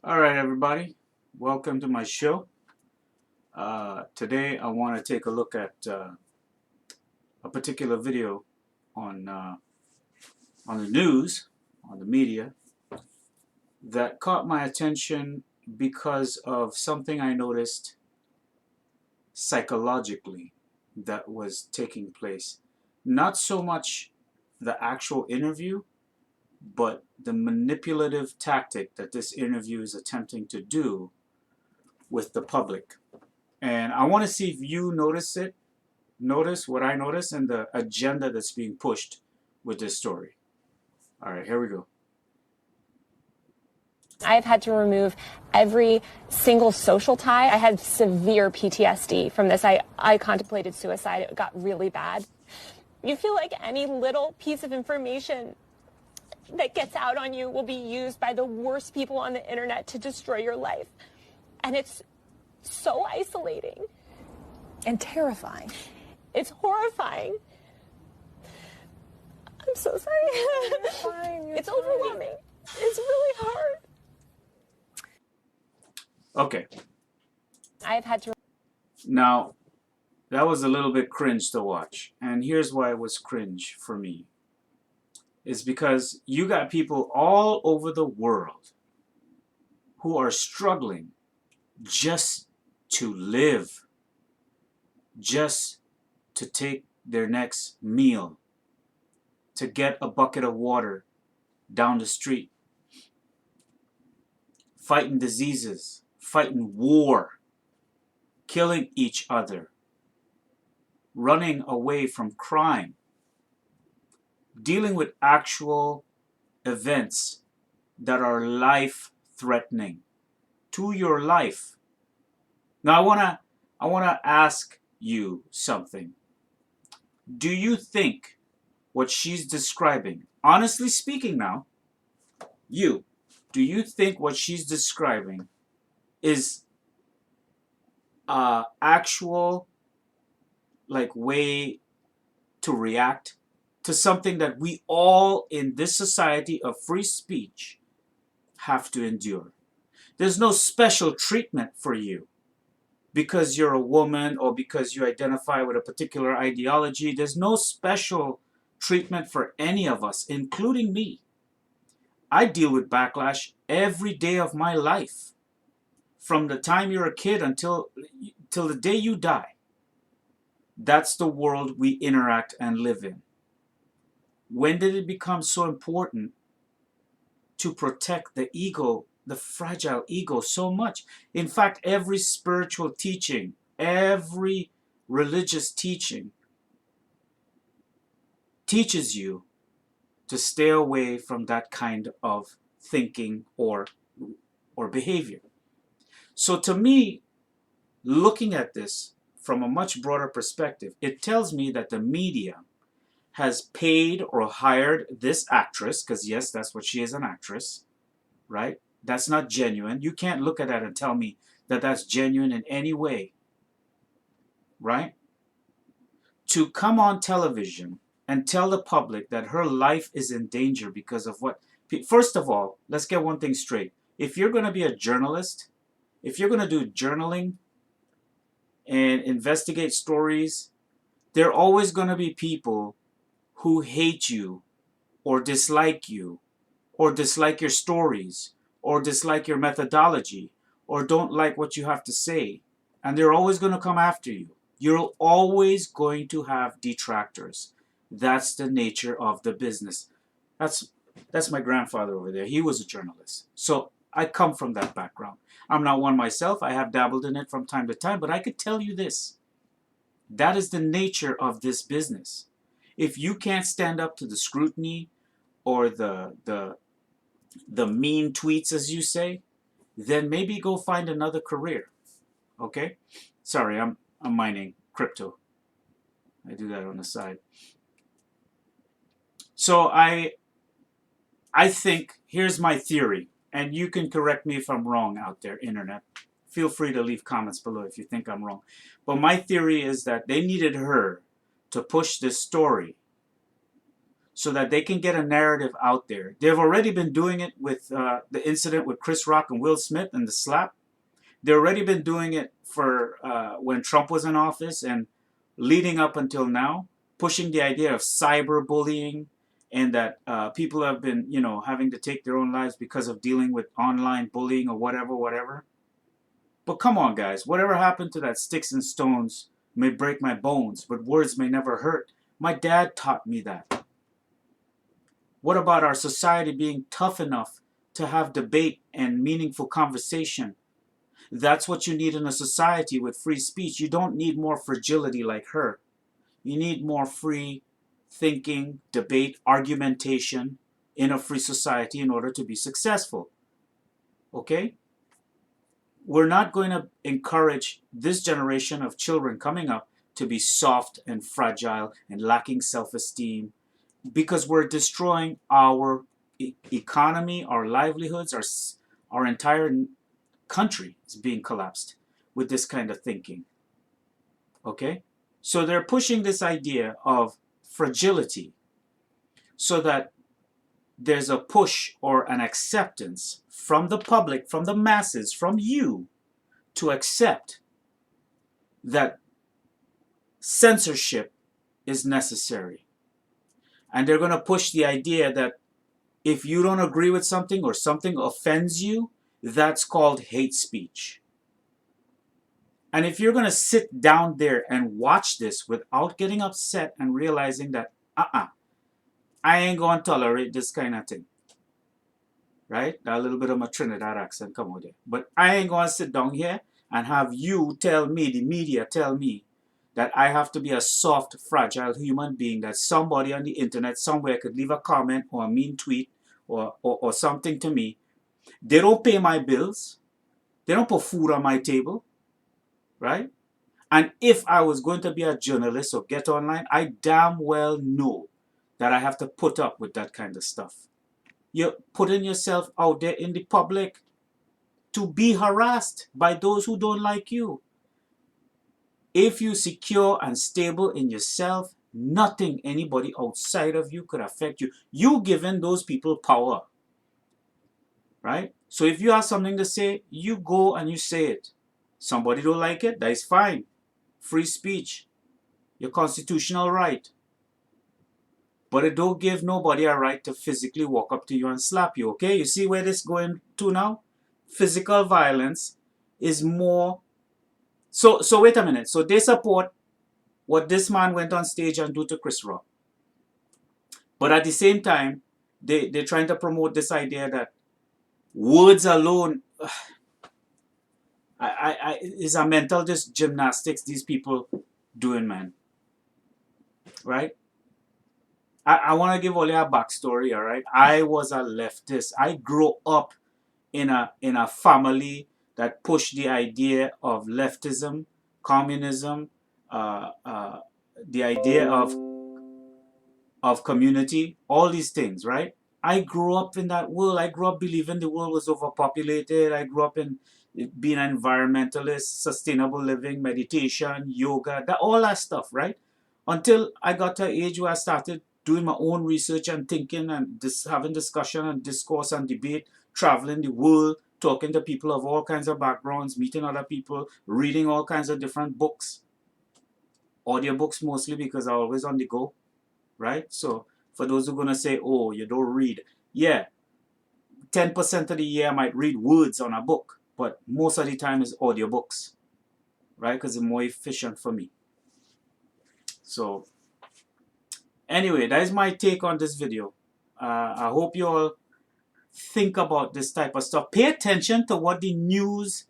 All right, everybody. Welcome to my show. Today, I want to take a look at a particular video on on the news, on the media, that caught my attention because of something I noticed psychologically that was taking place. Not so much the actual interview, but the manipulative tactic that this interview is attempting to do with the public. And I want to see if you notice what I notice and the agenda that's being pushed with this story. All right, here we go. I've had to remove every single social tie. I had severe PTSD from this. I contemplated suicide. It got really bad. You feel like any little piece of information that gets out on you will be used by the worst people on the internet to destroy your life. And it's so isolating. And terrifying. It's horrifying. I'm so sorry. It's overwhelming. It's really hard. Okay. I've had to. Now, that was a little bit cringe to watch. And here's why it was cringe for me. Is because you got people all over the world who are struggling just to live, just to take their next meal, to get a bucket of water down the street, fighting diseases, fighting war, killing each other, running away from crime, dealing with actual events that are life-threatening to your life. Now I wanna ask you something. Do you think what she's describing, honestly speaking now, do you think what she's describing is actual way to react to something that we all in this society of free speech have to endure? There's no special treatment for you because you're a woman or because you identify with a particular ideology. There's no special treatment for any of us, including me. I deal with backlash every day of my life, from the time you're a kid until the day you die. That's the world we interact and live in. When did it become so important to protect the ego, the fragile ego, so much? In fact, every spiritual teaching, every religious teaching teaches you to stay away from that kind of thinking or behavior. So to me, looking at this from a much broader perspective, it tells me that the media has paid or hired this actress, because yes, that's what she is, an actress, right? That's not genuine. You can't look at that and tell me that that's genuine in any way, right? To come on television and tell the public that her life is in danger because of what... First of all, let's get one thing straight. If you're going to be a journalist, if you're going to do journaling and investigate stories, there are always going to be people who hate you or dislike your stories or dislike your methodology or don't like what you have to say. And they're always going to come after you. You're always going to have detractors. That's the nature of the business. That's my grandfather over there. He was a journalist. So I come from that background. I'm not one myself. I have dabbled in it from time to time. But I could tell you this. That is the nature of this business. If you can't stand up to the scrutiny or the mean tweets, as you say, then maybe go find another career. Okay? Sorry, I'm mining crypto. I do that on the side. So I think, here's my theory, and you can correct me if I'm wrong out there, internet. Feel free to leave comments below if you think I'm wrong. But my theory is that they needed her to push this story so that they can get a narrative out there. They've already been doing it with the incident with Chris Rock and Will Smith and the slap. They've already been doing it for when Trump was in office and leading up until now, pushing the idea of cyberbullying and that people have been, having to take their own lives because of dealing with online bullying or whatever. But come on, guys, whatever happened to that sticks and stones may break my bones, but words may never hurt. My dad taught me that. What about our society being tough enough to have debate and meaningful conversation? That's what you need in a society with free speech. You don't need more fragility like her. You need more free thinking, debate, argumentation in a free society in order to be successful. Okay? We're not going to encourage this generation of children coming up to be soft and fragile and lacking self-esteem, because we're destroying our economy, our livelihoods, our entire country is being collapsed with this kind of thinking. Okay? So they're pushing this idea of fragility so that there's a push or an acceptance from the public, from the masses, from you, to accept that censorship is necessary. And they're going to push the idea that if you don't agree with something or something offends you, that's called hate speech. And if you're going to sit down there and watch this without getting upset and realizing that, I ain't going to tolerate this kind of thing. Right? That little bit of my Trinidad accent come out there. But I ain't going to sit down here and have you tell me, the media tell me, that I have to be a soft, fragile human being, that somebody on the internet somewhere could leave a comment or a mean tweet or something to me. They don't pay my bills. They don't put food on my table. Right? And if I was going to be a journalist or get online, I damn well know that I have to put up with that kind of stuff. You're putting yourself out there in the public to be harassed by those who don't like you. If you're secure and stable in yourself, nothing anybody outside of you could affect you. You giving those people power. Right? So if you have something to say, you go and you say it. Somebody don't like it, that is fine. Free speech. Your constitutional right. But it don't give nobody a right to physically walk up to you and slap you, okay? You see where this is going to now? Physical violence is more... So wait a minute. So they support what this man went on stage and do to Chris Rock. But at the same time, they're trying to promote this idea that words alone... is a mental just gymnastics these people doing, man. Right? I want to give only a backstory, all right? I was a leftist. I grew up in a family that pushed the idea of leftism, communism, the idea of community, all these things, right? I grew up in that world. I grew up believing the world was overpopulated. I grew up in being an environmentalist, sustainable living, meditation, yoga, all that stuff, right? Until I got to an age where I started doing my own research and thinking and having discussion and discourse and debate, traveling the world, talking to people of all kinds of backgrounds, meeting other people, reading all kinds of different books, audiobooks mostly because I'm always on the go, right? So for those who are going to say, oh, you don't read. Yeah, 10% of the year I might read words on a book, but most of the time it's audiobooks, right? Because it's more efficient for me. So anyway, that is my take on this video. I hope you all think about this type of stuff. Pay attention to what the news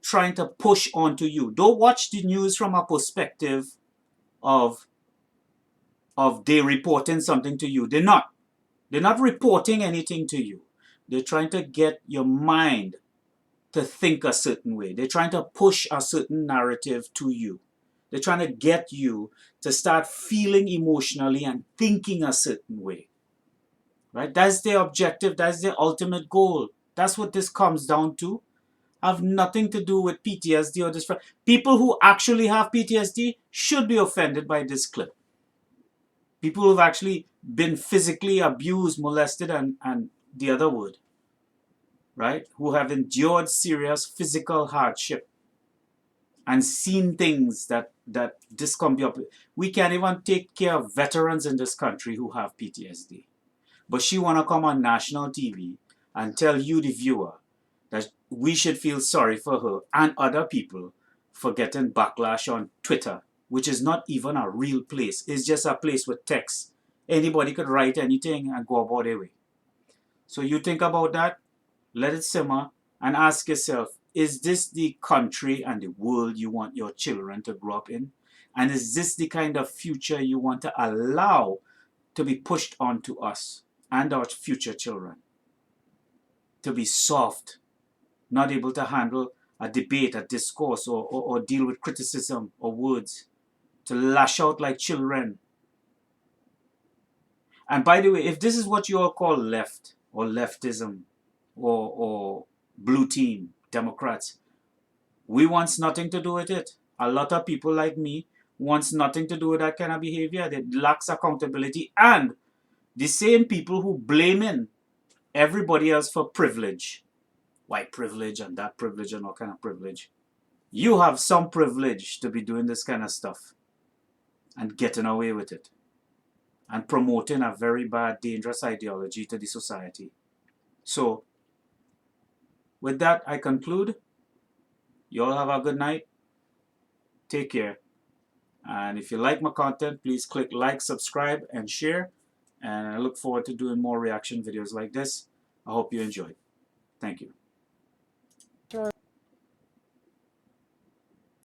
trying to push onto you. Don't watch the news from a perspective of they reporting something to you. They're not. They're not reporting anything to you. They're trying to get your mind to think a certain way. They're trying to push a certain narrative to you. They're trying to get you to start feeling emotionally and thinking a certain way. Right? That's their objective. That's their ultimate goal. That's what this comes down to. Have nothing to do with PTSD or this. People who actually have PTSD should be offended by this clip. People who've actually been physically abused, molested, and the other word, right? Who have endured serious physical hardship and seen things that discombobulate. We can't even take care of veterans in this country who have PTSD. But she want to come on national TV and tell you, the viewer, that we should feel sorry for her and other people for getting backlash on Twitter, which is not even a real place. It's just a place with text. Anybody could write anything and go about their way. So you think about that, let it simmer, and ask yourself, is this the country and the world you want your children to grow up in? And is this the kind of future you want to allow to be pushed onto us and our future children? To be soft, not able to handle a debate, a discourse, or deal with criticism or words, to lash out like children. And by the way, if this is what you all call left or leftism or blue team, Democrats, we wants nothing to do with it. A lot of people like me wants nothing to do with that kind of behavior. That lacks accountability, and the same people who blaming everybody else for privilege, white privilege and that privilege and all kind of privilege. You have some privilege to be doing this kind of stuff and getting away with it and promoting a very bad, dangerous ideology to the society. So, with that, I conclude. You all have a good night. Take care. And if you like my content, please click like, subscribe, and share. And I look forward to doing more reaction videos like this. I hope you enjoyed. Thank you.